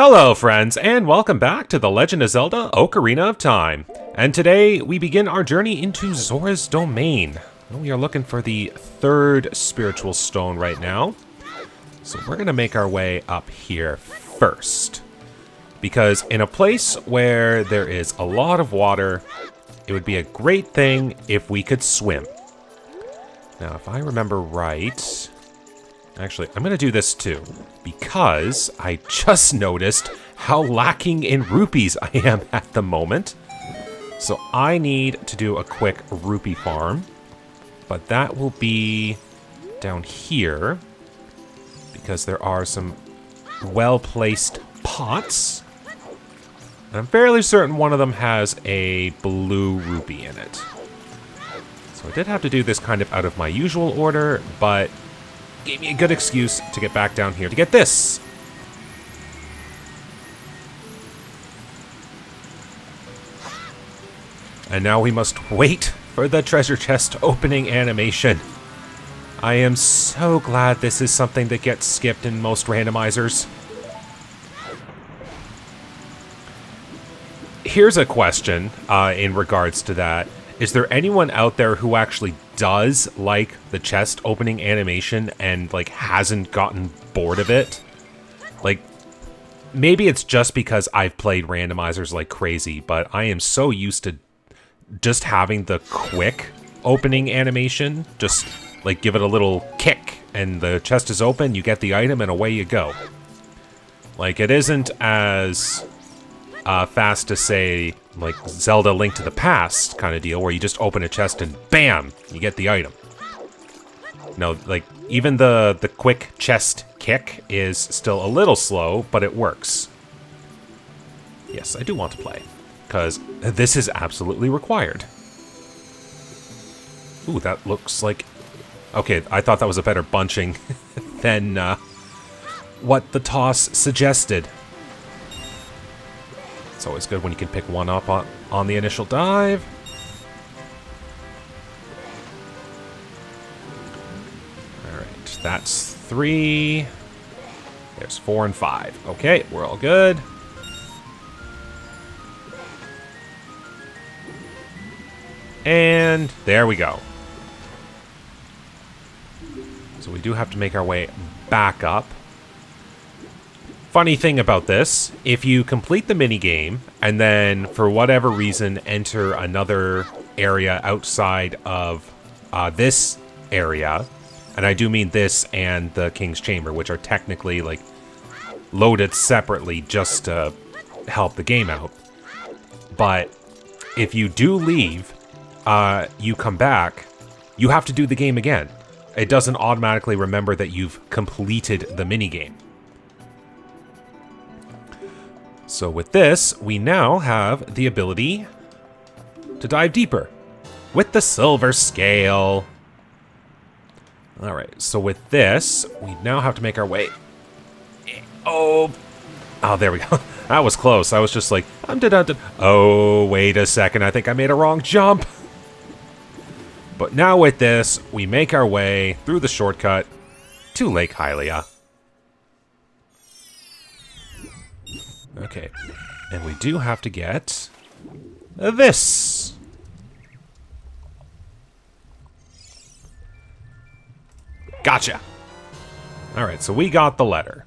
Hello friends, and welcome back to The Legend of Zelda Ocarina of Time. And today, we begin our journey into Zora's domain. We are looking for the third spiritual stone right now. So we're going to make our way up here first. Because in a place where there is a lot of water, it would be a great thing if we could swim. Now, if I remember right... Actually, I'm going to do this too, because I just noticed how lacking in rupees I am at the moment. So I need to do a quick rupee farm, but that will be down here, because there are some well-placed pots. And I'm fairly certain one of them has a blue rupee in it. So I did have to do this kind of out of my usual order, but... gave me a good excuse to get back down here to get this. And now we must wait for the treasure chest opening animation. I am so glad this is something that gets skipped in most randomizers. Here's a question in regards to that. Is there anyone out there who actually does like the chest opening animation and like hasn't gotten bored of it? Like, maybe it's just because I've played randomizers like crazy, but I am so used to just having the quick opening animation. Just like give it a little kick and the chest is open, you get the item and away you go. Like, it isn't as fast to say like Zelda Link to the Past kind of deal, where you just open a chest and bam, you get the item. No, like, even the quick chest kick is still a little slow, but it works. Yes, I do want to play, because this is absolutely required. Ooh, that looks like... Okay, I thought that was a better bunching than what the toss suggested. It's always good when you can pick one up on the initial dive. Alright, that's 3. There's 4 and 5. Okay, we're all good. And there we go. So we do have to make our way back up. Funny thing about this, if you complete the minigame and then, for whatever reason, enter another area outside of this area, and I do mean this and the King's Chamber, which are technically, like, loaded separately just to help the game out. But if you do leave, you come back, you have to do the game again. It doesn't automatically remember that you've completed the minigame. So with this, we now have the ability to dive deeper with the silver scale. Alright, so with this, we now have to make our way... Oh, there we go. That was close. I was just like, oh, wait a second. I think I made a wrong jump. But now with this, we make our way through the shortcut to Lake Hylia. Okay, and we do have to get this. Gotcha. Alright, so we got the letter.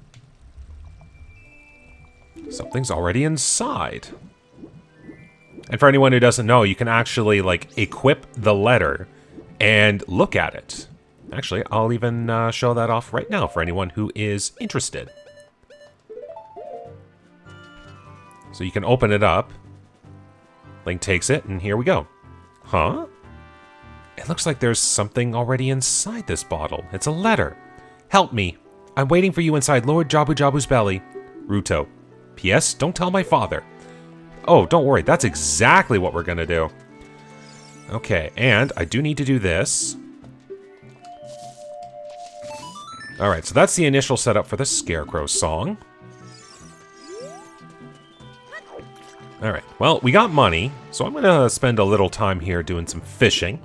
Something's already inside. And for anyone who doesn't know, you can actually, like, equip the letter and look at it. Actually, I'll even show that off right now for anyone who is interested. So you can open it up. Link takes it, and here we go. Huh? It looks like there's something already inside this bottle. It's a letter. Help me. I'm waiting for you inside Lord Jabu Jabu's belly. Ruto. P.S. Don't tell my father. Oh, don't worry. That's exactly what we're going to do. Okay, and I do need to do this. Alright, so that's the initial setup for the Scarecrow song. Alright, well, we got money, so I'm going to spend a little time here doing some fishing.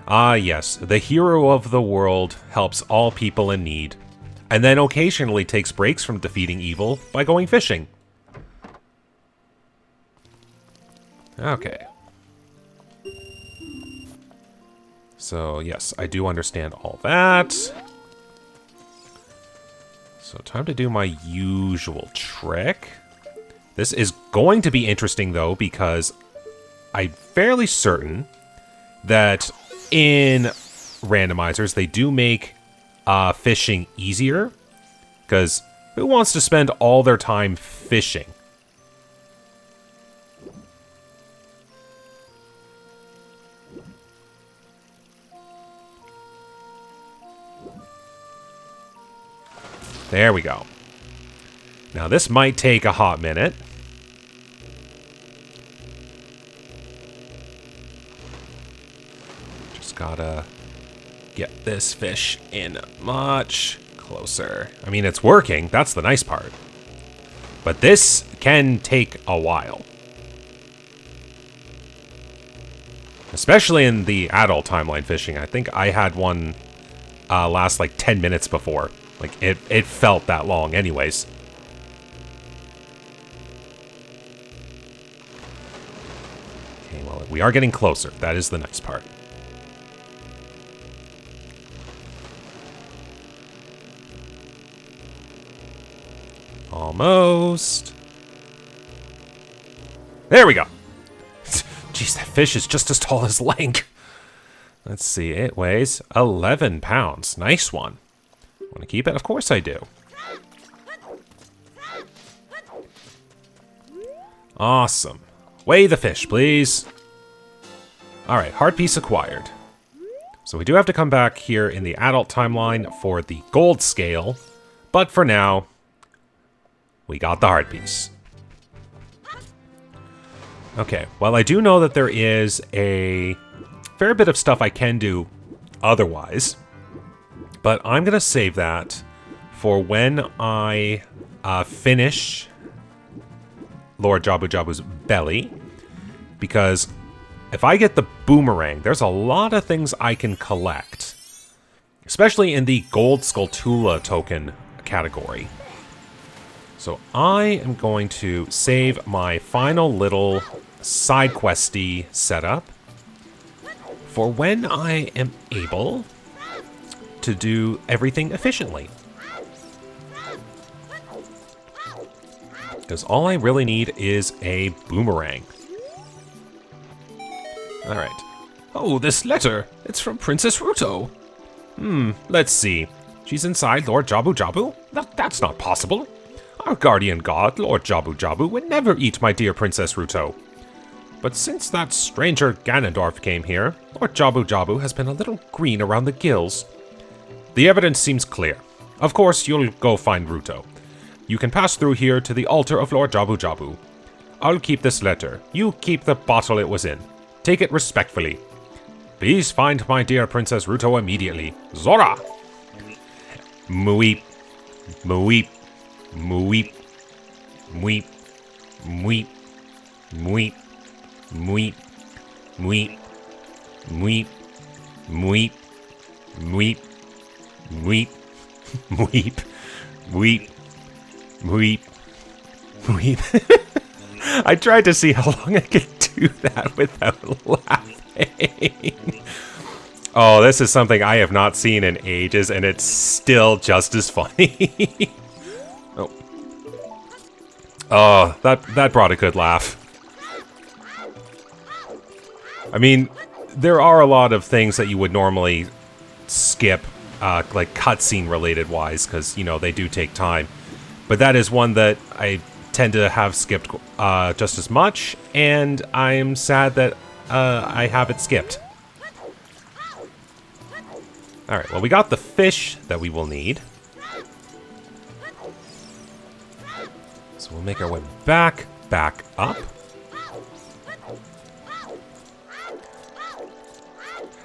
Ah, yes, the hero of the world helps all people in need. and then occasionally takes breaks from defeating evil by going fishing. Okay. So, yes, I do understand all that. So, time to do my usual trick. This is going to be interesting, though, because I'm fairly certain that in randomizers, they do make fishing easier. Because who wants to spend all their time fishing? There we go. Now, this might take a hot minute. Just gotta get this fish in much closer. I mean, it's working. That's the nice part. But this can take a while. Especially in the adult timeline fishing. I think I had one last like 10 minutes before. Like, it felt that long anyways. Okay, well, we are getting closer. That is the nice part. Almost. There we go. Jeez, that fish is just as tall as Link. Let's see, it weighs 11 pounds. Nice one. Want to keep it? Of course I do. Awesome. Weigh the fish, please. Alright, heart piece acquired. So we do have to come back here in the adult timeline for the gold scale. But for now, we got the heart piece. Okay, well, I do know that there is a fair bit of stuff I can do otherwise. But I'm going to save that for when I finish Lord Jabu Jabu's belly. Because if I get the boomerang, there's a lot of things I can collect. Especially in the Gold Skulltula token category. So I am going to save my final little side questy setup for when I am able to do everything efficiently. Because all I really need is a boomerang. Alright. Oh, this letter! It's from Princess Ruto! Let's see. She's inside Lord Jabu Jabu? That's not possible. Our guardian god, Lord Jabu Jabu, would never eat my dear Princess Ruto. But since that stranger Ganondorf came here, Lord Jabu Jabu has been a little green around the gills. The evidence seems clear. Of course, you'll go find Ruto. You can pass through here to the altar of Lord Jabu Jabu. I'll keep this letter. You keep the bottle it was in. Take it respectfully. Please find my dear Princess Ruto immediately. Zora! Mweep. Mweep. Mweep. Mweep. Mweep. Mweep. Mweep. Mweep. Mweep. Mweep. Mweep. Mweep. Mweep. Mweep. Mweep. Mweep. I tried to see how long I could do that without laughing. Oh, this is something I have not seen in ages, and it's still just as funny. Oh, that brought a good laugh. I mean, there are a lot of things that you would normally skip, like cutscene related wise, because, you know, they do take time. But that is one that I tend to have skipped just as much, and I'm sad that I have it skipped. Alright, well, we got the fish that we will need. So we'll make our way back up.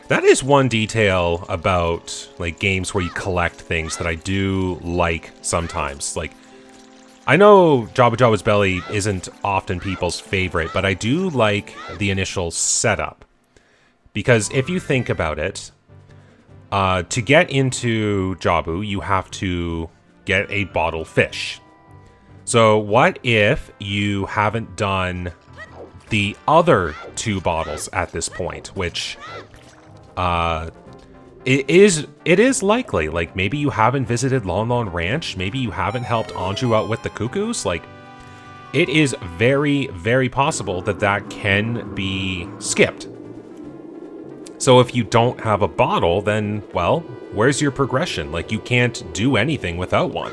That is one detail about, like, games where you collect things that I do like sometimes. Like, I know Jabu Jabu's Belly isn't often people's favorite, but I do like the initial setup. Because if you think about it, To get into Jabu, you have to get a bottle fish. So what if you haven't done the other 2 bottles at this point, which it is likely. Like, maybe you haven't visited Lon Lon Ranch, maybe you haven't helped Anju out with the cuckoos. Like, it is very, very possible that that can be skipped. So if you don't have a bottle, then, well, where's your progression? Like, you can't do anything without one.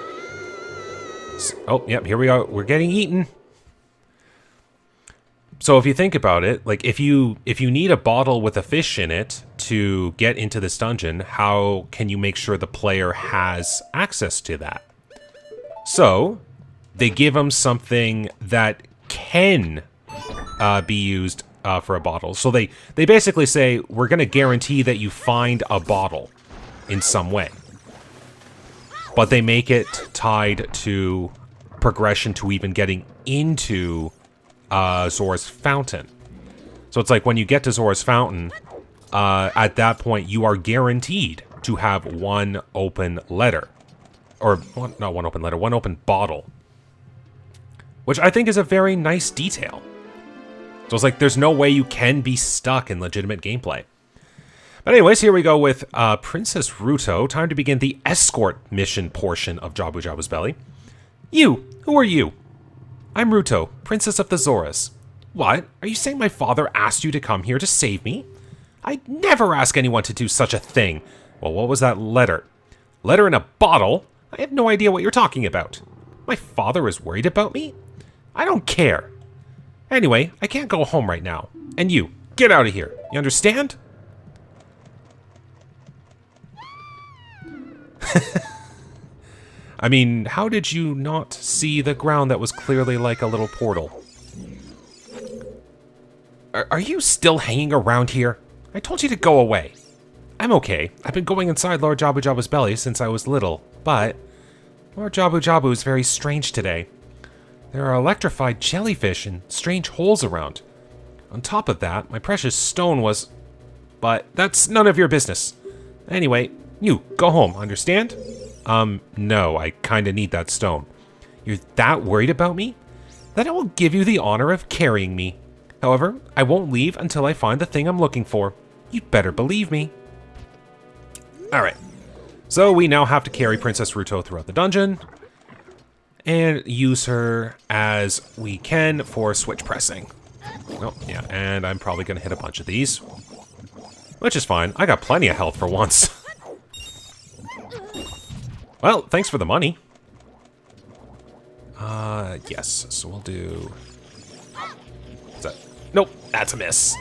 So, oh, yep, here we are. We're getting eaten. So if you think about it, like, if you need a bottle with a fish in it to get into this dungeon, how can you make sure the player has access to that? So they give them something that can be used for a bottle. So they basically say, we're going to guarantee that you find a bottle in some way. But they make it tied to progression to even getting into Zora's Fountain. So it's like when you get to Zora's Fountain, at that point you are guaranteed to have one open letter. Or, not one open letter, one open bottle. Which I think is a very nice detail. So it's like there's no way you can be stuck in legitimate gameplay. But anyways, here we go with Princess Ruto. Time to begin the escort mission portion of Jabu Jabu's Belly. You! Who are you? I'm Ruto, Princess of the Zoras. What? Are you saying my father asked you to come here to save me? I'd never ask anyone to do such a thing. Well, what was that letter? Letter in a bottle? I have no idea what you're talking about. My father is worried about me? I don't care. Anyway, I can't go home right now. And you, get out of here. You understand? I mean, how did you not see the ground that was clearly like a little portal? Are you still hanging around here? I told you to go away. I'm okay. I've been going inside Lord Jabu Jabu's belly since I was little, but Lord Jabu Jabu is very strange today. There are electrified jellyfish and strange holes around. On top of that, my precious stone was... But that's none of your business. Anyway, you, go home, understand? No, I kinda need that stone. You're that worried about me? Then I will give you the honor of carrying me. However, I won't leave until I find the thing I'm looking for. You'd better believe me. Alright. So we now have to carry Princess Ruto throughout the dungeon. And use her as we can for switch pressing. Oh, yeah, and I'm probably gonna hit a bunch of these. Which is fine. I got plenty of health for once. Well, thanks for the money. Yes, so we'll do... Is that... Nope, that's a miss.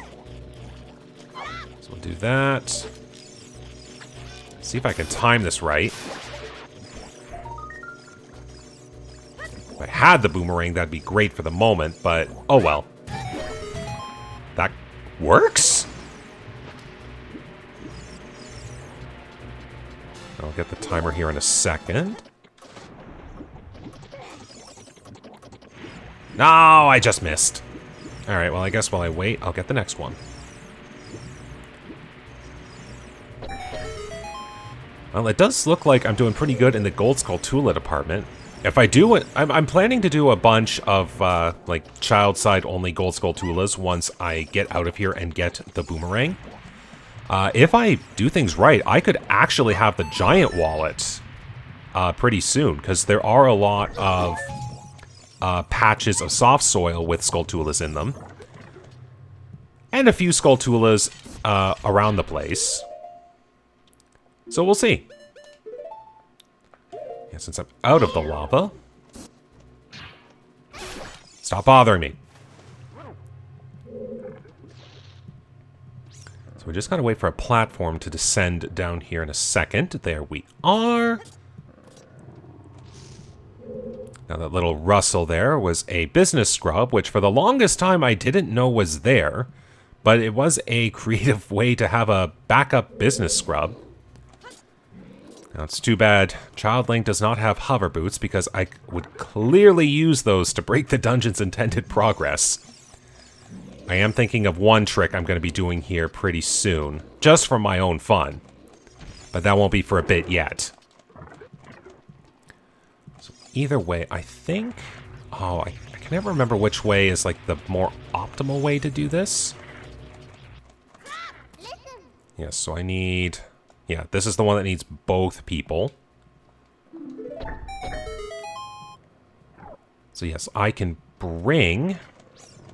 So we'll do that. See if I can time this right. If I had the boomerang, that'd be great for the moment, but oh well. That works? I'll get the timer here in a second. No, I just missed. Alright, well, I guess while I wait, I'll get the next one. Well, it does look like I'm doing pretty good in the Gold Skull Tula department. If I do it, I'm planning to do a bunch of, like, child-side-only Gold Skull Tulas once I get out of here and get the boomerang. If I do things right, I could actually have the giant wallet pretty soon, because there are a lot of patches of soft soil with Skulltulas in them. And a few Skulltulas around the place. So we'll see. Yeah, since I'm out of the lava. Stop bothering me. So we just gotta wait for a platform to descend down here in a second. There we are. Now that little rustle there was a business scrub, which for the longest time I didn't know was there. But it was a creative way to have a backup business scrub. Now it's too bad Child Link does not have hover boots, because I would clearly use those to break the dungeon's intended progress. I am thinking of one trick I'm going to be doing here pretty soon, just for my own fun. But that won't be for a bit yet. So either way, I think... Oh, I can never remember which way is, like, the more optimal way to do this. Yes, so I need... Yeah, this is the one that needs both people. So yes, I can bring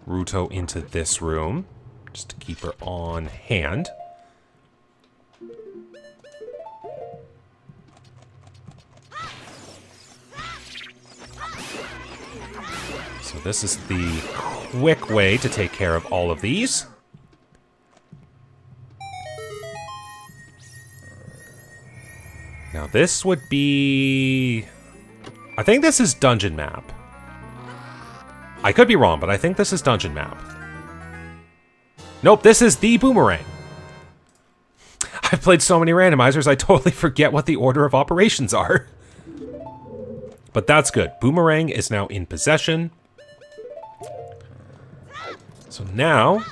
Ruto into this room, just to keep her on hand. So this is the quick way to take care of all of these. Now this would be... I think this is dungeon map. I could be wrong, but I think this is dungeon map. Nope, this is the boomerang. I've played so many randomizers, I totally forget what the order of operations are. But that's good. Boomerang is now in possession. So now,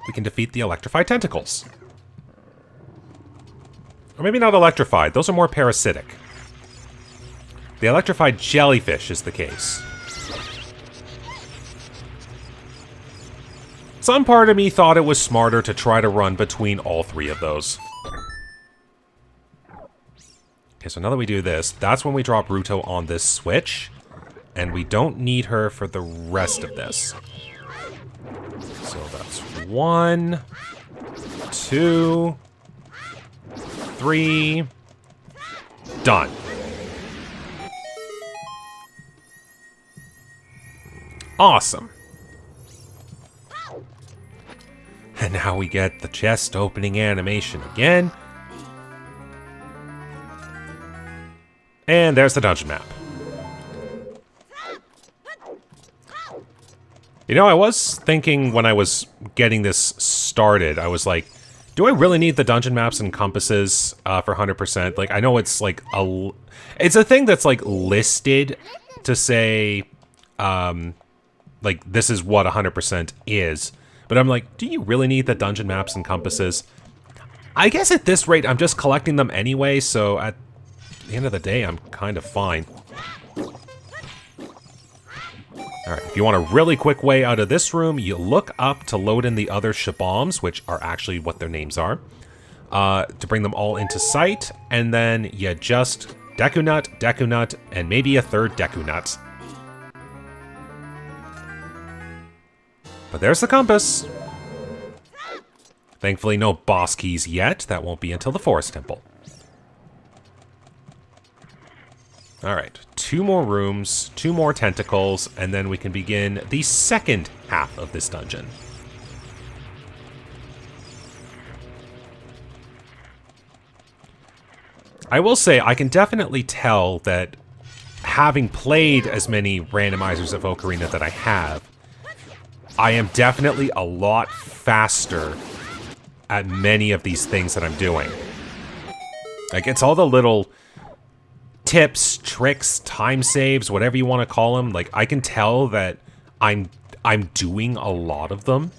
we can defeat the electrified tentacles. Or maybe not electrified, those are more parasitic. The electrified jellyfish is the case. Some part of me thought it was smarter to try to run between all three of those. Okay, so now that we do this, that's when we drop Ruto on this switch. And we don't need her for the rest of this. So that's 1, 2, 3, done. Awesome. And now we get the chest opening animation again. And there's the dungeon map. You know, I was thinking when I was getting this started, I was like, do I really need the dungeon maps and compasses for 100%? Like, I know it's like it's a thing that's like listed to say, like, this is what 100% is. But I'm like, do you really need the dungeon maps and compasses? I guess at this rate, I'm just collecting them anyway, so at the end of the day, I'm kind of fine. Alright, if you want a really quick way out of this room, you look up to load in the other shabombs, which are actually what their names are, to bring them all into sight, and then you just Deku Nut, and maybe a third Deku Nut. But there's the compass. Thankfully, no boss keys yet. That won't be until the Forest Temple. Alright, 2 more rooms, 2 more tentacles, and then we can begin the second half of this dungeon. I will say, I can definitely tell that having played as many randomizers of Ocarina that I have, I am definitely a lot faster at many of these things that I'm doing. Like, it's all the little tips, tricks, time saves, whatever you want to call them. Like, I can tell that I'm doing a lot of them,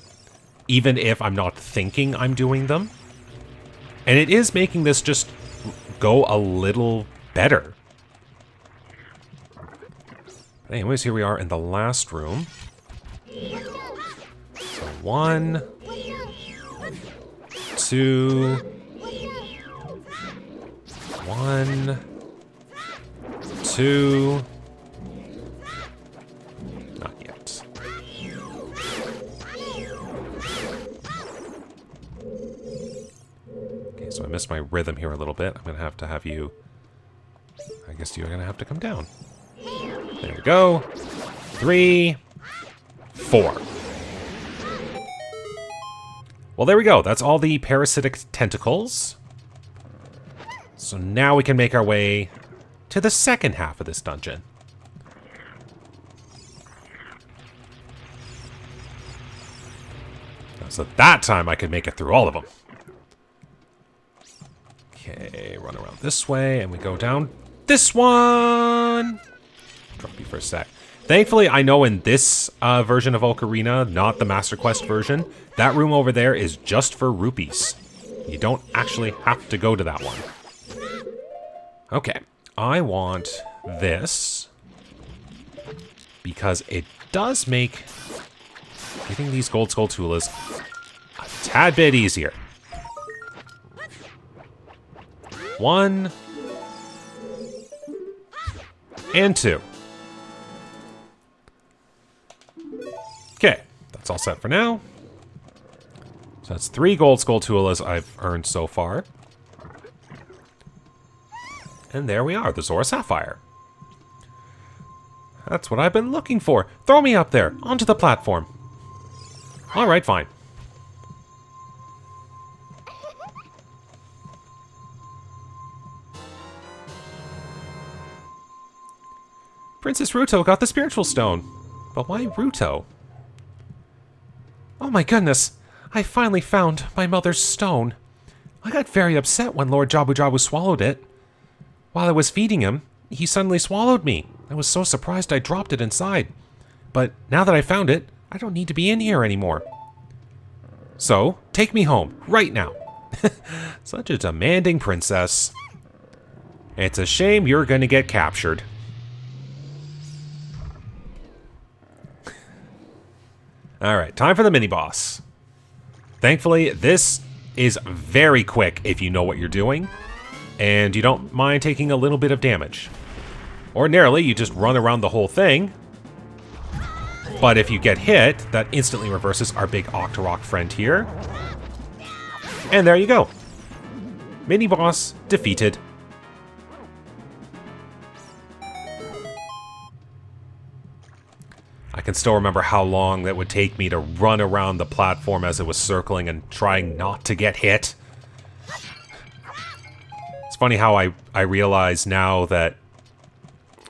even if I'm not thinking I'm doing them. And it is making this just go a little better. But anyways, here we are in the last room. So 1, 2, 1, 2. Not yet. Okay, so I missed my rhythm here a little bit. I'm gonna have you... I guess you're gonna have to come down. There we go. 3, 4. Well, there we go. That's all the parasitic tentacles. So now we can make our way to the second half of this dungeon. So that time I could make it through all of them. Okay, run around this way, and we go down this one! Drop you for a sec. Thankfully, I know in this version of Ocarina, not the Master Quest version, that room over there is just for rupees. You don't actually have to go to that one. Okay, I want this because it does make getting these gold skulltulas a tad bit easier. 1 and 2. Okay, that's all set for now. So that's 3 gold skulltulas I've earned so far. And there we are, the Zora Sapphire. That's what I've been looking for. Throw me up there, onto the platform. Alright, fine. Princess Ruto got the spiritual stone. But why Ruto? Oh my goodness, I finally found my mother's stone. I got very upset when Lord Jabu Jabu swallowed it. While I was feeding him, he suddenly swallowed me. I was so surprised I dropped it inside. But now that I found it, I don't need to be in here anymore. So, take me home, right now. Such a demanding princess. It's a shame you're gonna get captured. Alright, time for the mini-boss. Thankfully, this is very quick if you know what you're doing, and you don't mind taking a little bit of damage. Ordinarily, you just run around the whole thing, but if you get hit, that instantly reverses our big Octorok friend here. And there you go. Mini-boss defeated. I can still remember how long that would take me to run around the platform as it was circling and trying not to get hit. It's funny how I realize now that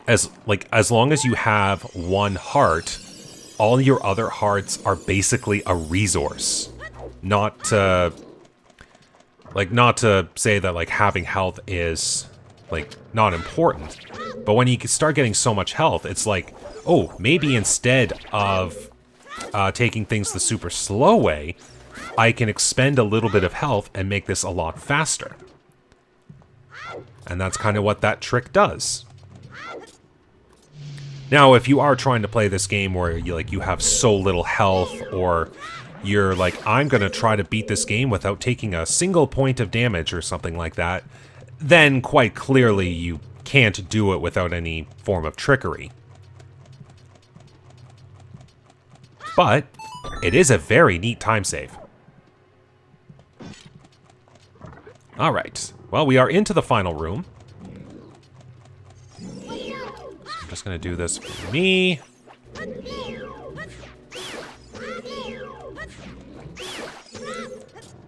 as long as you have one heart, all your other hearts are basically a resource. Not to say that like having health is like not important, but when you start getting so much health, it's like, oh, maybe instead of taking things the super slow way, I can expend a little bit of health and make this a lot faster. And that's kind of what that trick does. Now, if you are trying to play this game where you have so little health, or you're like, I'm going to try to beat this game without taking a single point of damage or something like that, then quite clearly you can't do it without any form of trickery. But it is a very neat time save. Alright, well, we are into the final room. I'm just going to do this for me.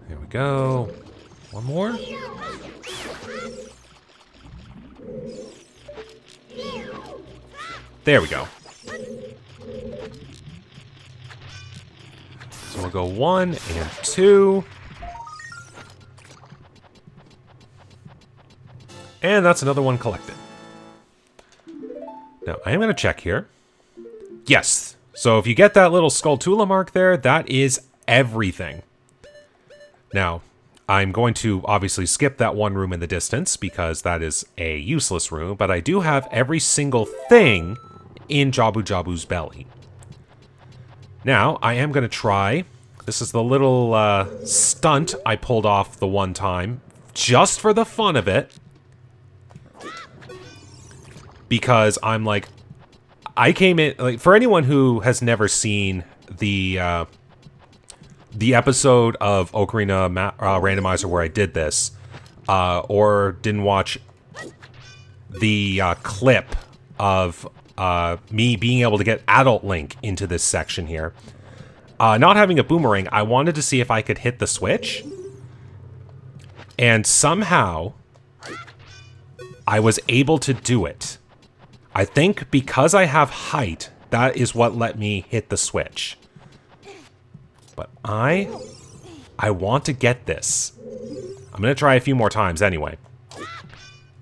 Here we go. One more. There we go. So we'll go 1 and 2. And that's another one collected. Now, I am going to check here. Yes. So if you get that little Skulltula mark there, that is everything. Now, I'm going to obviously skip that one room in the distance because that is a useless room, but I do have every single thing in Jabu Jabu's belly. Now, I am going to try, this is the little stunt I pulled off the one time, just for the fun of it, because I'm like, I came in, like, for anyone who has never seen the episode of Ocarina Randomizer where I did this, or didn't watch the clip of me being able to get adult Link into this section here. Not having a boomerang, I wanted to see if I could hit the switch. And somehow, I was able to do it. I think because I have height, that is what let me hit the switch. But I want to get this. I'm going to try a few more times anyway.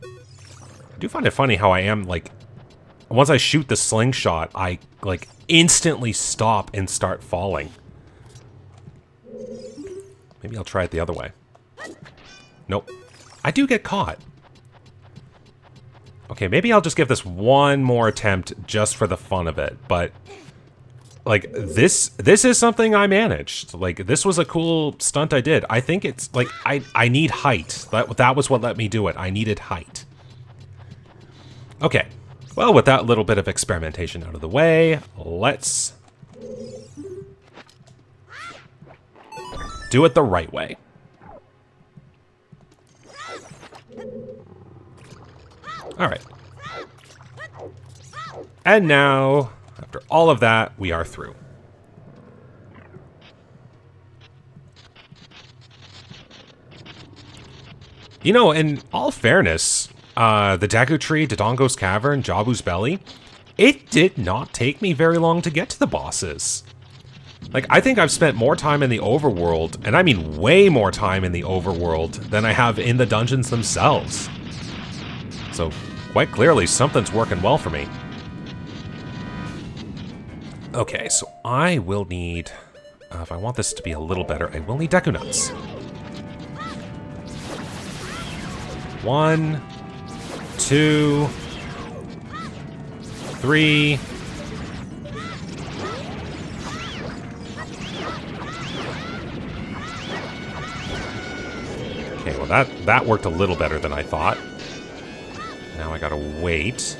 I do find it funny how I am, like, once I shoot the slingshot, I, like, instantly stop and start falling. Maybe I'll try it the other way. Nope. I do get caught. Okay, maybe I'll just give this one more attempt just for the fun of it, but... Like, this is something I managed. Like, this was a cool stunt I did. I think it's, like, I need height. That was what let me do it. I needed height. Okay. Well, with that little bit of experimentation out of the way, let's... do it the right way. Alright. And now, after all of that, we are through. You know, in all fairness, the Dagu Tree, Dodongo's Cavern, Jabu's Belly, it did not take me very long to get to the bosses. Like, I think I've spent more time in the overworld, and I mean way more time in the overworld, than I have in the dungeons themselves. So, quite clearly, something's working well for me. Okay, so I will need... if I want this to be a little better, I will need Deku Nuts. 1, 2, 3... Okay, well that worked a little better than I thought. Now I gotta wait.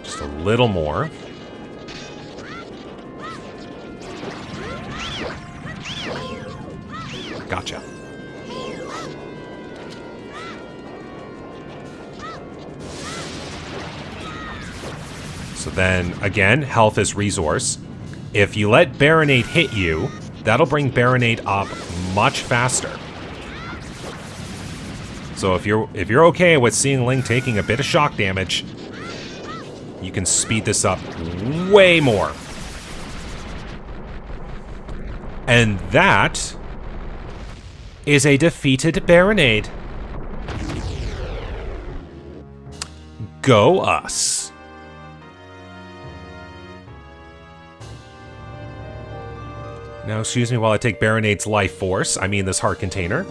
Just a little more. Gotcha. So then, again, health is resource. If you let Baronade hit you, that'll bring Baronade up much faster. So if you're okay with seeing Link taking a bit of shock damage, you can speed this up way more. And that is a defeated Baronade. Go us. Now, excuse me while I take Baronade's life force. I mean this heart container.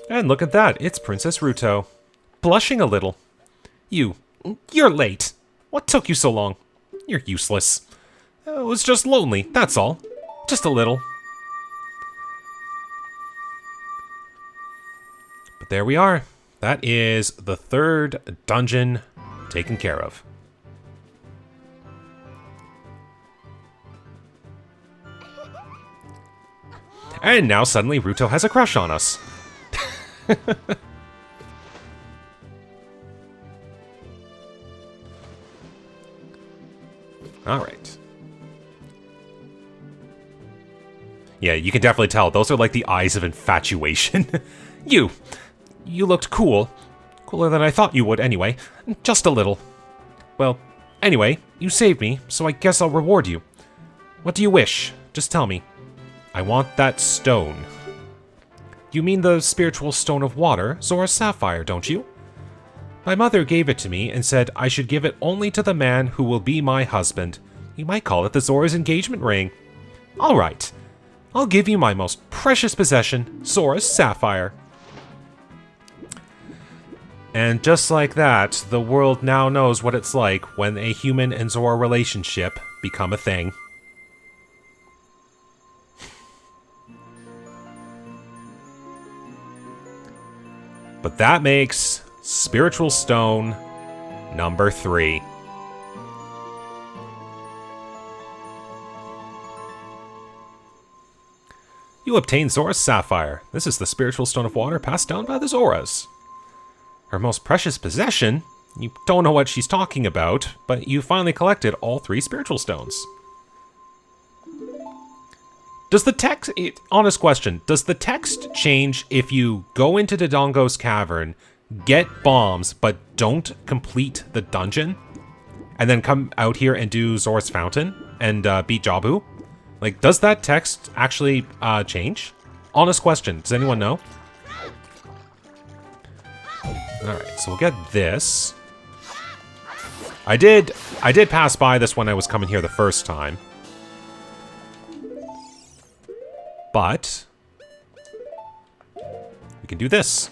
And look at that. It's Princess Ruto. Blushing a little. You're late. What took you so long? You're useless. It was just lonely, that's all. Just a little. But there we are. That is the third dungeon taken care of. And now suddenly Ruto has a crush on us. Alright. Yeah, you can definitely tell. Those are like the eyes of infatuation. You looked cool. Cooler than I thought you would anyway. Just a little. Well, anyway, you saved me, so I guess I'll reward you. What do you wish? Just tell me. I want that stone. You mean the spiritual stone of water, Zora's sapphire, don't you? My mother gave it to me and said I should give it only to the man who will be my husband. You might call it the Zora's engagement ring. All right. I'll give you my most precious possession, Zora's sapphire. And just like that, the world now knows what it's like when a human and Zora relationship become a thing. But that makes Spiritual Stone number 3. You obtain Zora's Sapphire. This is the Spiritual Stone of Water passed down by the Zoras. Her most precious possession? You don't know what she's talking about, but you finally collected all 3 Spiritual Stones. Does the text... honest question. Does the text change if you go into Dodongo's Cavern, get bombs, but don't complete the dungeon? And then come out here and do Zora's Fountain and beat Jabu? Like, does that text actually change? Honest question. Does anyone know? Alright, so we'll get this. I did pass by this when I was coming here the first time. But we can do this.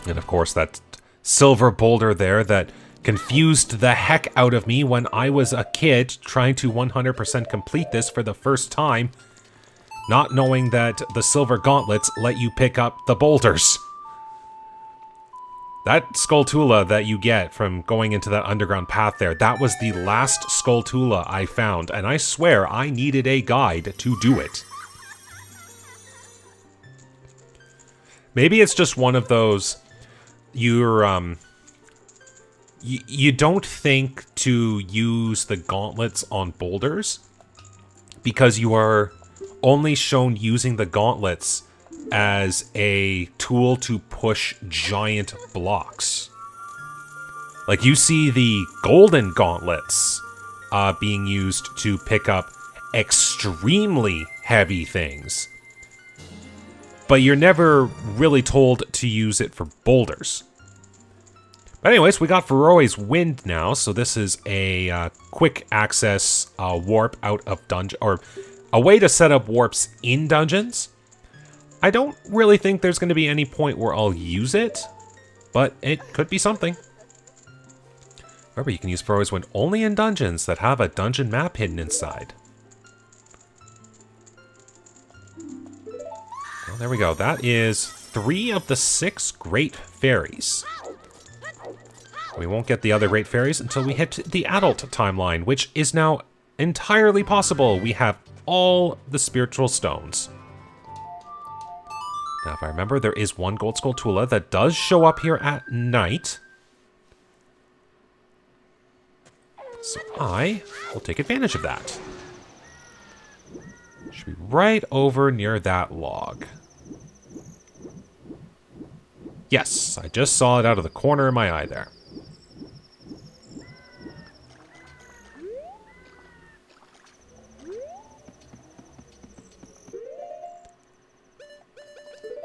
And of course, that silver boulder there that confused the heck out of me when I was a kid trying to 100% complete this for the first time, not knowing that the silver gauntlets let you pick up the boulders. That Skulltula that you get from going into that underground path there, that was the last Skulltula I found, and I swear I needed a guide to do it. Maybe it's just one of those, you don't think to use the gauntlets on boulders because you are only shown using the gauntlets as a tool to push giant blocks. Like, you see the golden gauntlets being used to pick up extremely heavy things, but you're never really told to use it for boulders. But anyways, we got Faroe's Wind now, so this is a quick access warp out of dungeon, or a way to set up warps in dungeons. I don't really think there's going to be any point where I'll use it, but it could be something. Remember, you can use Faroe's Wind only in dungeons that have a dungeon map hidden inside. Well, there we go. That is 3 of the 6 Great Fairies. We won't get the other Great Fairies until we hit the adult timeline, which is now entirely possible. We have all the spiritual stones. Now, if I remember, there is one Gold Skulltula that does show up here at night. So I will take advantage of that. Should be right over near that log. Yes, I just saw it out of the corner of my eye there.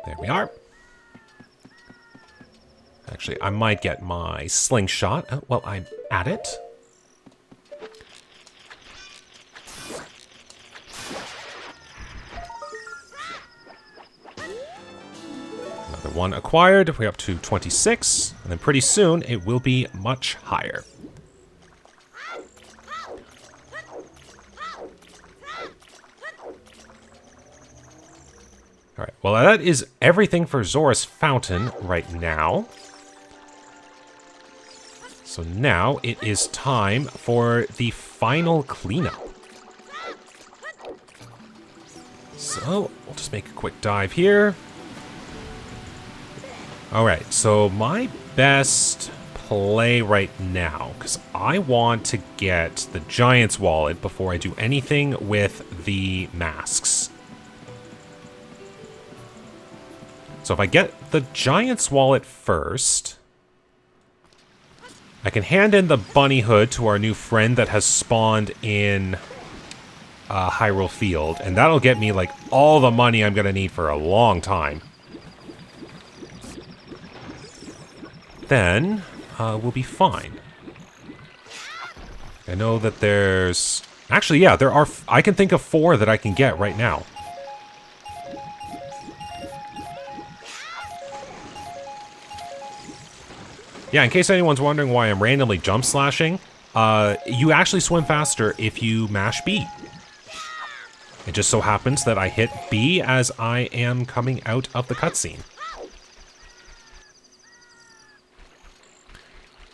There we are. Actually, I might get my slingshot. Oh, well, I'm at it. Another one acquired. We're up to 26. And then pretty soon, it will be much higher. Alright, well that is everything for Zora's Fountain right now. So now it is time for the final cleanup. So, we'll just make a quick dive here. Alright, so my best play right now, because I want to get the Giant's Wallet before I do anything with the masks. So if I get the Giant's Wallet first, I can hand in the bunny hood to our new friend that has spawned in Hyrule Field, and that'll get me, like, all the money I'm gonna need for a long time. Then, we'll be fine. I know that there's... Actually, yeah, there are... I can think of 4 that I can get right now. Yeah, in case anyone's wondering why I'm randomly jump slashing, you actually swim faster if you mash B. It just so happens that I hit B as I am coming out of the cutscene.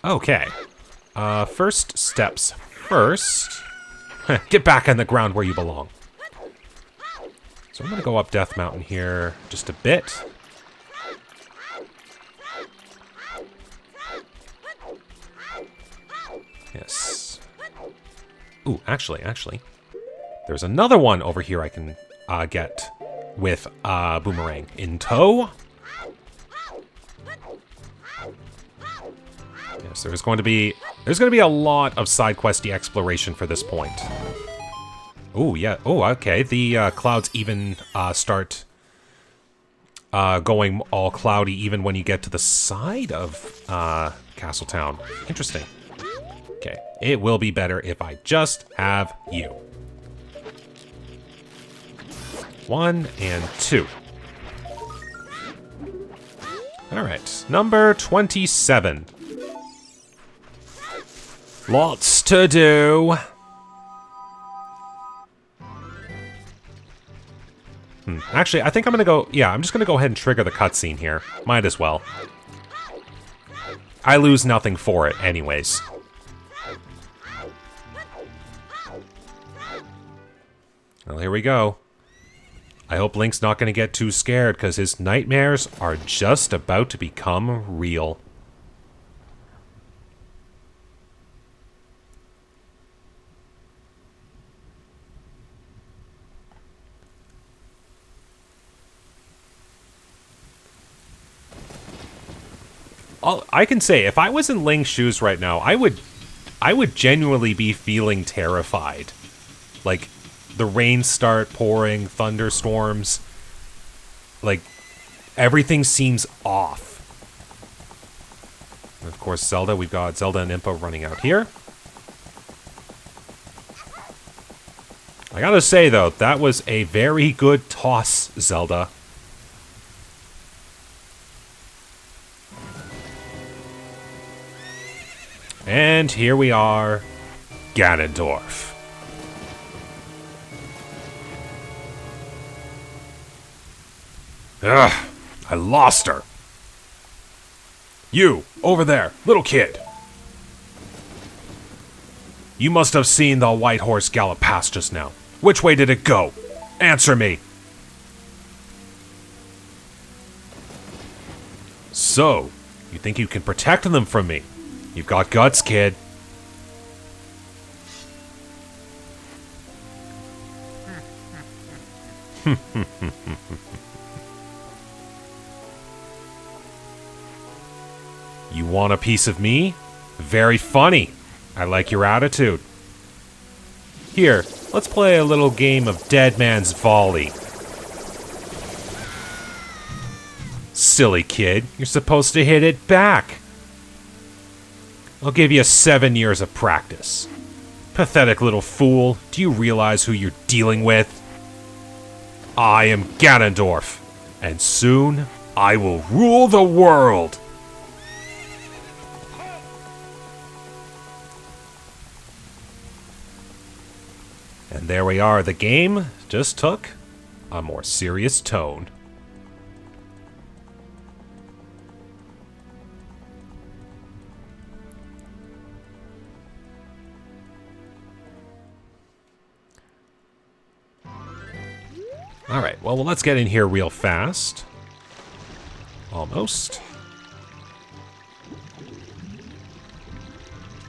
Okay. First steps first. Get back on the ground where you belong. So I'm going to go up Death Mountain here just a bit. Yes. Ooh, actually, there's another one over here I can get with Boomerang in tow. Yes, there's going to be a lot of side questy exploration for this point. Oh yeah. Oh, okay. The clouds even start going all cloudy even when you get to the side of Castle Town. Interesting. Okay, it will be better if I just have you. 1 and 2. Alright, number 27. Lots to do. Actually, I think I'm gonna go... Yeah, I'm just gonna go ahead and trigger the cutscene here. Might as well. I lose nothing for it anyways. Well, here we go. I hope Link's not gonna get too scared, because his nightmares are just about to become real. I can say, if I was in Link's shoes right now, I would genuinely be feeling terrified. Like, the rain start pouring, thunderstorms. Like, everything seems off. And of course, Zelda, we've got Zelda and Impa running out here. I gotta say, though, that was a very good toss, Zelda. And here we are, Ganondorf. Ugh, I lost her. You, over there, little kid. You must have seen the white horse gallop past just now. Which way did it go? Answer me. So, you think you can protect them from me? You've got guts, kid. You want a piece of me? Very funny. I like your attitude. Here, let's play a little game of Dead Man's Volley. Silly kid, you're supposed to hit it back. I'll give you 7 years of practice. Pathetic little fool, do you realize who you're dealing with? I am Ganondorf, and soon I will rule the world! And there we are, the game just took a more serious tone. Alright, well, let's get in here real fast. Almost.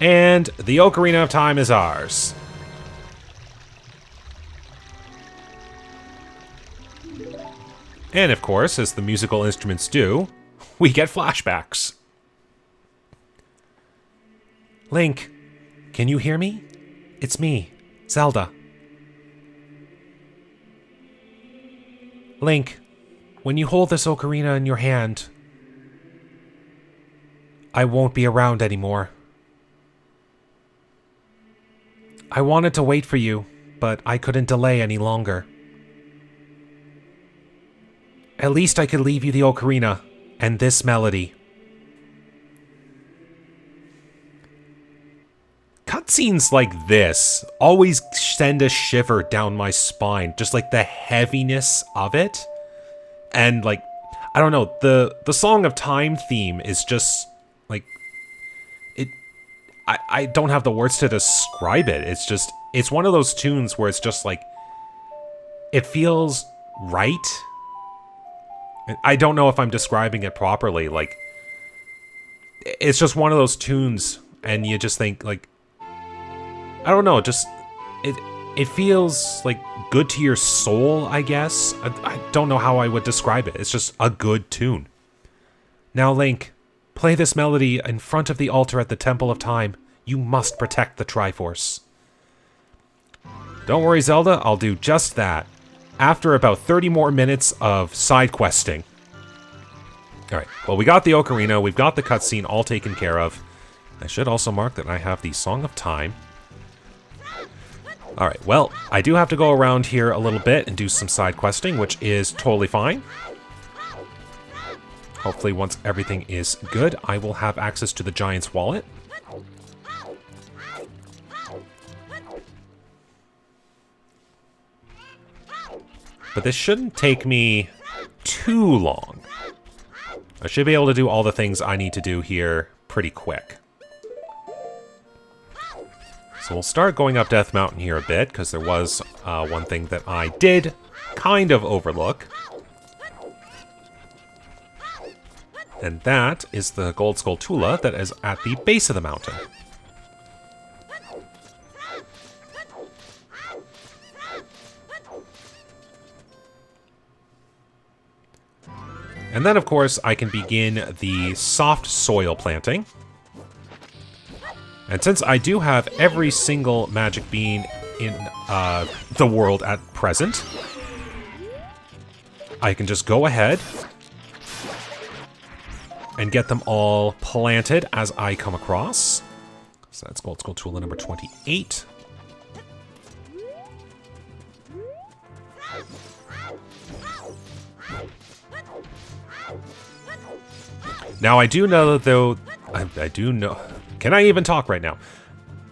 And the Ocarina of Time is ours. And of course, as the musical instruments do, we get flashbacks. Link, can you hear me? It's me, Zelda. Link, when you hold this ocarina in your hand, I won't be around anymore. I wanted to wait for you, but I couldn't delay any longer. At least I could leave you the ocarina and this melody. Cutscenes like this always send a shiver down my spine, just like the heaviness of it. And like, I don't know, the Song of Time theme is just like, I don't have the words to describe it. It's just, it's one of those tunes where it's just like, it feels right. I don't know if I'm describing it properly. Like, it's just one of those tunes and you just think like, I don't know, just, it feels, like, good to your soul, I guess. I don't know how I would describe it. It's just a good tune. Now, Link, play this melody in front of the altar at the Temple of Time. You must protect the Triforce. Don't worry, Zelda, I'll do just that. After about 30 more minutes of side questing. Alright, well, we got the ocarina, we've got the cutscene all taken care of. I should also mark that I have the Song of Time. Alright, well, I do have to go around here a little bit and do some side questing, which is totally fine. Hopefully once everything is good, I will have access to the Giant's Wallet. But this shouldn't take me too long. I should be able to do all the things I need to do here pretty quick. So we'll start going up Death Mountain here a bit, because there was one thing that I did kind of overlook. And that is the Gold Skulltula that is at the base of the mountain. And then, of course, I can begin the soft soil planting. And since I do have every single magic bean in the world at present, I can just go ahead and get them all planted as I come across. So that's Gold Skulltula number 28. Now, I do know, though, I do know... Can I even talk right now?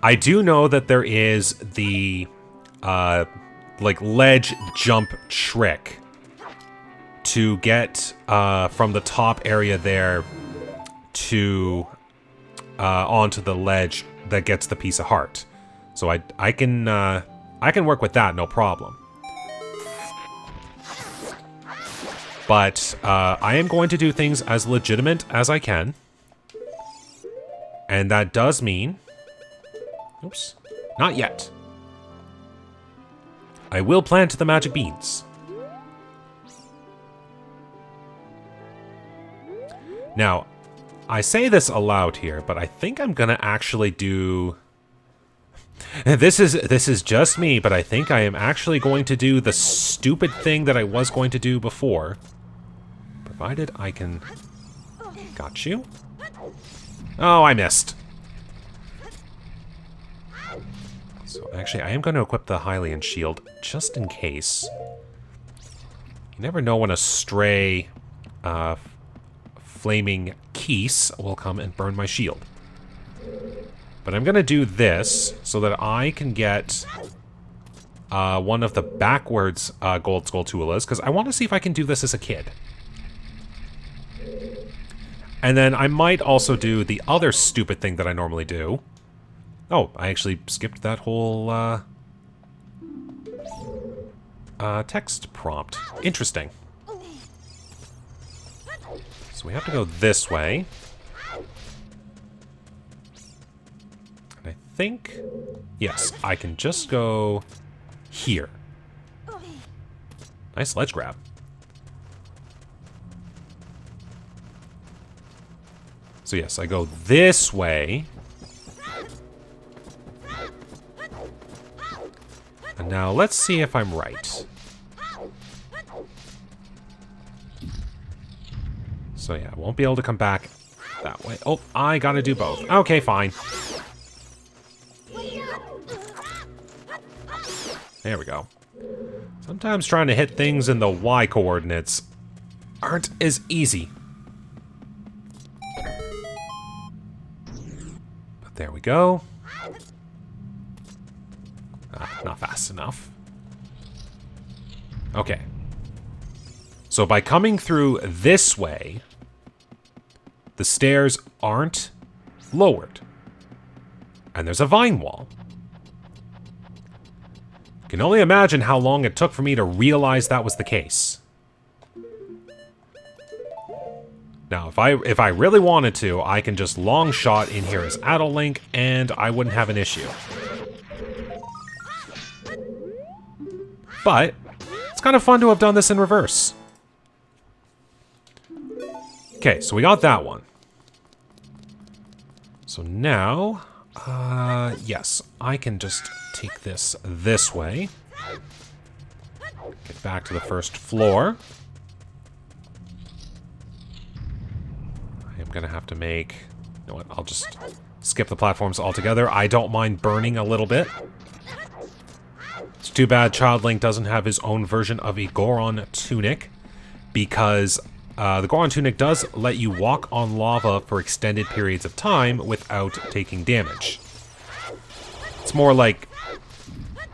I do know that there is the, like, ledge jump trick to get from the top area there to onto the ledge that gets the piece of heart. So I can work with that, no problem. But I am going to do things as legitimate as I can. And that does mean... Oops. Not yet. I will plant the magic beans. Now, I say this aloud here, but I think I'm gonna actually do... This is just me, but I think I am actually going to do the stupid thing that I was going to do before. Provided I can... Got you. Oh, I missed. So actually, I am going to equip the Hylian shield just in case. You never know when a stray flaming Keese will come and burn my shield. But I'm going to do this so that I can get one of the backwards Gold Skulltulas, because I want to see if I can do this as a kid. And then I might also do the other stupid thing that I normally do. Oh, I actually skipped that whole text prompt. Interesting. So we have to go this way. And I think... Yes, I can just go here. Nice ledge grab. So yes, I go this way. And now let's see if I'm right. So yeah, I won't be able to come back that way. Oh, I gotta do both. Okay, fine. There we go. Sometimes trying to hit things in the Y coordinates aren't as easy. But there we go. Not fast enough. Okay. So by coming through this way, the stairs aren't lowered. And there's a vine wall. Can only imagine how long it took for me to realize that was the case. Now, if I really wanted to, I can just long shot in here as Adolink, and I wouldn't have an issue. But it's kind of fun to have done this in reverse. Okay, so we got that one. So now, yes, I can just take this way. Get back to the first floor. I am gonna have to make... You know what, I'll just skip the platforms altogether. I don't mind burning a little bit. It's too bad Child Link doesn't have his own version of a Goron tunic, because the Goron tunic does let you walk on lava for extended periods of time without taking damage. It's more like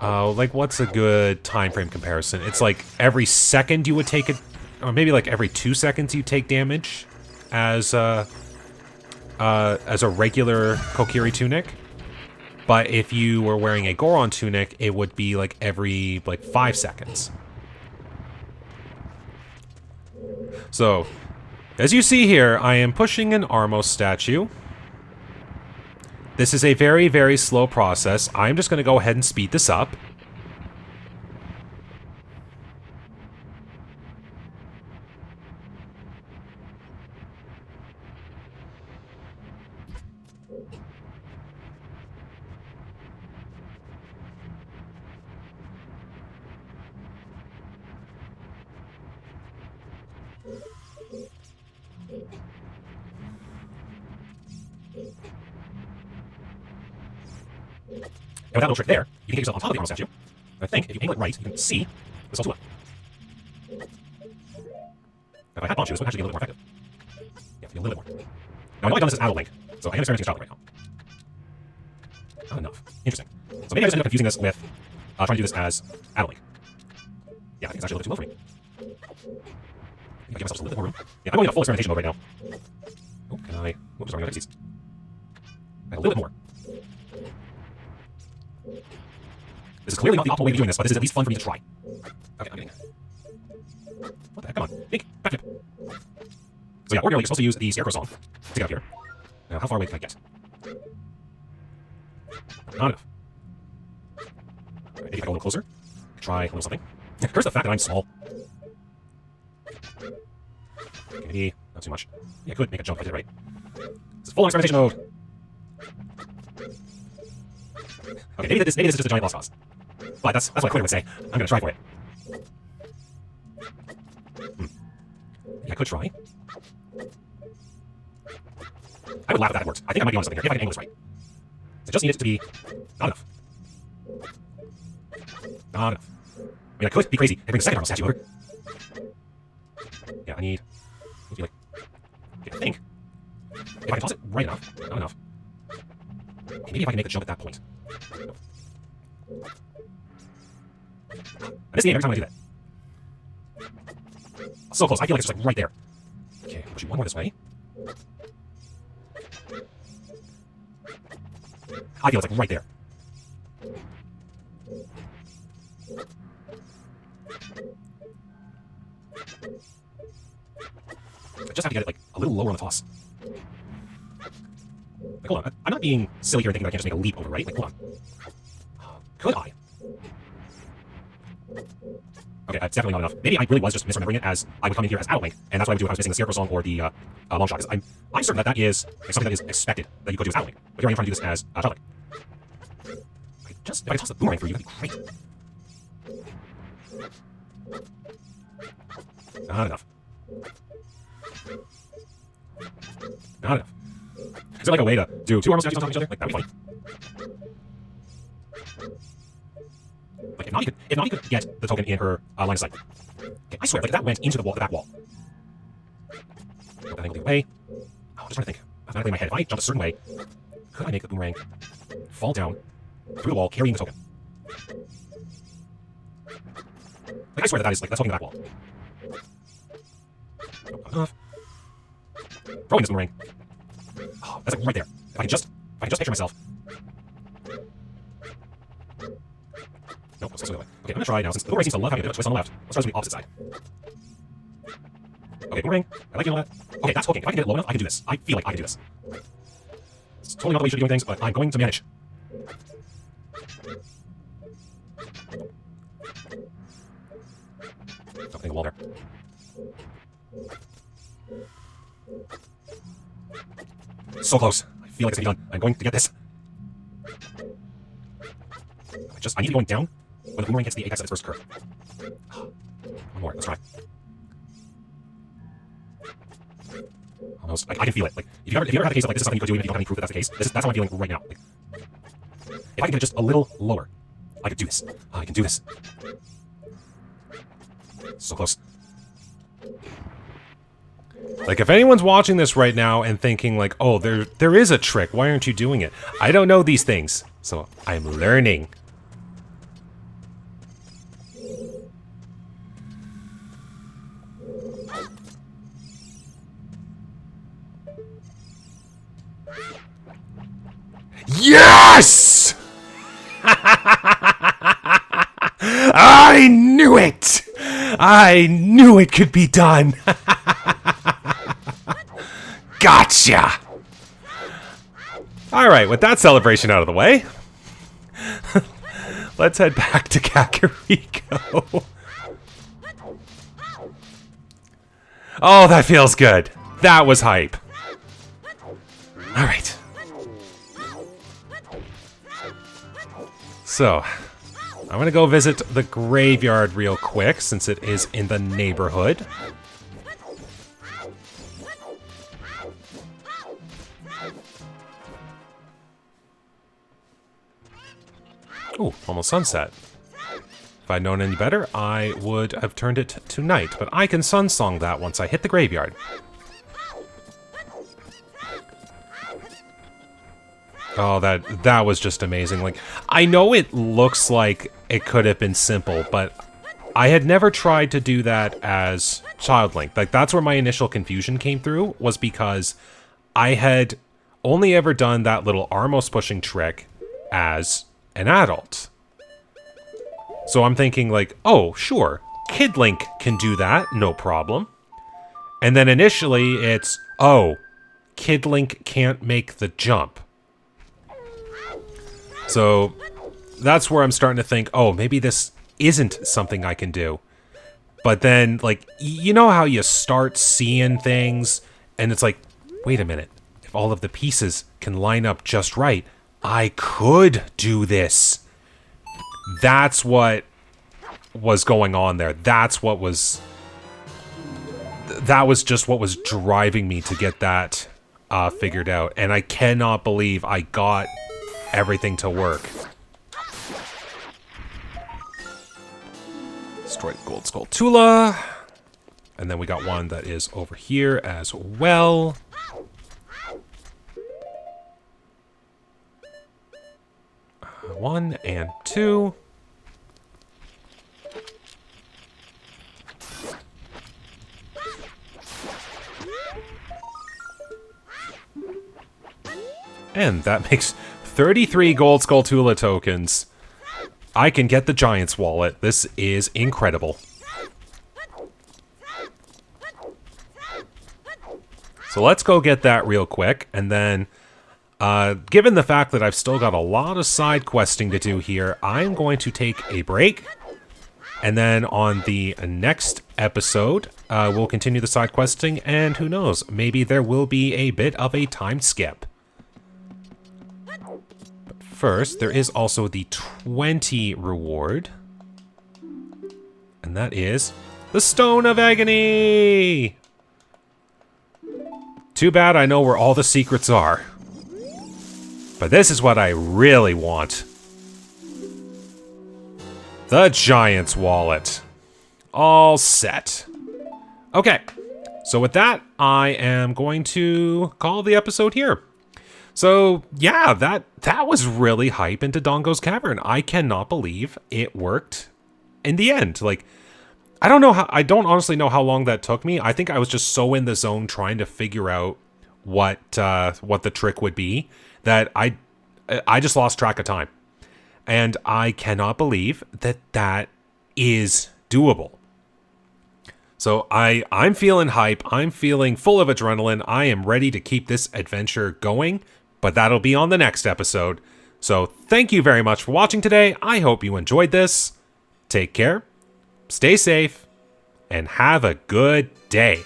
what's a good time frame comparison? It's like every second you would take it, or maybe like every 2 seconds you take damage as a regular Kokiri tunic. But if you were wearing a Goron tunic, it would be like every 5 seconds. So, as you see here, I am pushing an Armos statue. This is a very, very slow process. I'm just going to go ahead and speed this up. And with that little trick there, you can get yourself on top of the Armor statue. And I think if you angle it right, you can see this also well. If I had Bonchu, this would actually be a little bit more effective. Yeah, a little bit more. Now, I know I've done this as Adult Link, so I am experimenting with Child Link right now. Not enough. Interesting. So maybe I just ended up confusing this with trying to do this as Adult Link. Yeah, I think it's actually a little bit too low for me. I give myself just a little bit more room. Yeah, I'm going in a full experimentation mode right now. Oh, can I... Oh, just running out of pieces. A little bit more. This is clearly not the optimal way to be doing this, but this is at least fun for me to try. Okay, I'm getting there. What the heck? Come on. Big backflip. So yeah, ordinarily you're supposed to use the Scarecrow song to get up here. Now, how far away can I get? Not enough. Right, maybe if I go a little closer. Try a little something. Curse the fact that I'm small. Okay, maybe not too much. Yeah, I could make a jump if I did it right. This is full-on experimentation mode. Okay, maybe this is just a giant lost cause. But that's what Twitter would say. I'm gonna try for it. Yeah, I could try. I would laugh if that worked. I think I might be on something here, if I can angle this right. I just need it to be not enough. Not enough. I mean, I could be crazy and bring the second Armor statue over. Yeah, I need to be like... Okay, I think if I can toss it right enough, not enough. Okay, maybe if I can make the jump at that point. Nope. I miss the aim every time I do that. So close. I feel like it's just like right there. Okay, push you one more this way. I feel it's like right there. I just have to get it like a little lower on the toss. Like, hold on. I'm not being silly here and thinking that I can't just make a leap over, right? Like, hold on. Could I? Okay, that's definitely not enough. Maybe I really was just misremembering it as I would come in here as Adult Link, and that's what I would do if I was missing the Scarecrow song or the long shot. Because I'm certain that that is like, something that is expected that you could do as Adult Link. But here I am trying to do this as Child Link. If I could toss the boomerang for you, that'd be great. Not enough. Not enough. Is there like a way to do two Armor statues on top of each other? Like, that'd be funny. Like, if Naughty could get the token in her line of sight. Okay, I swear, like, that went into the back wall. Put that angle the way. Oh, I'm just trying to think. Mathematically in my head, if I jump a certain way, could I make the boomerang fall down through the wall, carrying the token? Like, I swear that's holding the back wall. Nope, not enough. Throwing this boomerang. Oh, that's like right there. If I can just picture myself. Nope, let's go the other way. Okay, I'm gonna try now, since the boomerang seems to love having a bit of a twist on the left. Let's try this on the opposite side. Okay, boomerang. I like you all that. Okay, that's hooking. If I can get it low enough, I can do this. I feel like I can do this. It's totally not the way you should be doing things, but I'm going to manage. Don't think the wall there. So close. I feel like it's gonna be done. I'm going to get this. I need to be going down when the boomerang hits the apex of its first curve. One more. Let's try. Oh almost, I can feel it. Like, if you ever had a case of, like, this is something you could do even if you don't have any proof that that's the case, that's how I'm feeling right now. Like, if I can get it just a little lower, I could do this. I can do this. So close. Like, if anyone's watching this right now and thinking, like, oh, there is a trick, why aren't you doing it? I don't know these things, so I'm learning. Yes! I knew it! I knew it could be done! Gotcha! Alright, with that celebration out of the way, let's head back to Kakariko. Oh, that feels good. That was hype. Alright. So, I'm gonna go visit the graveyard real quick, since it is in the neighborhood. Ooh, almost sunset. If I'd known any better, I would have turned it to night, but I can sun-song that once I hit the graveyard. Oh, that was just amazing. Like, I know it looks like it could have been simple, but I had never tried to do that as Child Link. Like, that's where my initial confusion came through, was because I had only ever done that little Armos pushing trick as an adult. So I'm thinking, like, oh, sure, Kid Link can do that, no problem. And then initially it's, oh, Kid Link can't make the jump. So that's where I'm starting to think, oh, maybe this isn't something I can do. But then, like, you know how you start seeing things, and it's like, wait a minute, if all of the pieces can line up just right, I could do this. That's what was going on there. That was just what was driving me to get that figured out. And I cannot believe I got everything to work. Destroyed Gold Skull Tula. And then we got one that is over here as well. One and two. And that makes 33 Gold Skull Tula tokens. I can get the Giant's Wallet. This is incredible. So let's go get that real quick, and then, given the fact that I've still got a lot of side questing to do here, I'm going to take a break, and then on the next episode, we'll continue the side questing, and who knows, maybe there will be a bit of a time skip. But first, there is also the 20 reward, and that is the Stone of Agony! Too bad I know where all the secrets are. But this is what I really want. The Giant's Wallet. All set. Okay, so with that, I am going to call the episode here. So, yeah, that was really hype into Dodongo's Cavern. I cannot believe it worked in the end. Like, I don't honestly know how long that took me. I think I was just so in the zone trying to figure out what the trick would be that I just lost track of time. And I cannot believe that is doable. So I'm feeling hype. I'm feeling full of adrenaline. I am ready to keep this adventure going, but that'll be on the next episode. So thank you very much for watching today. I hope you enjoyed this. Take care. Stay safe, and have a good day.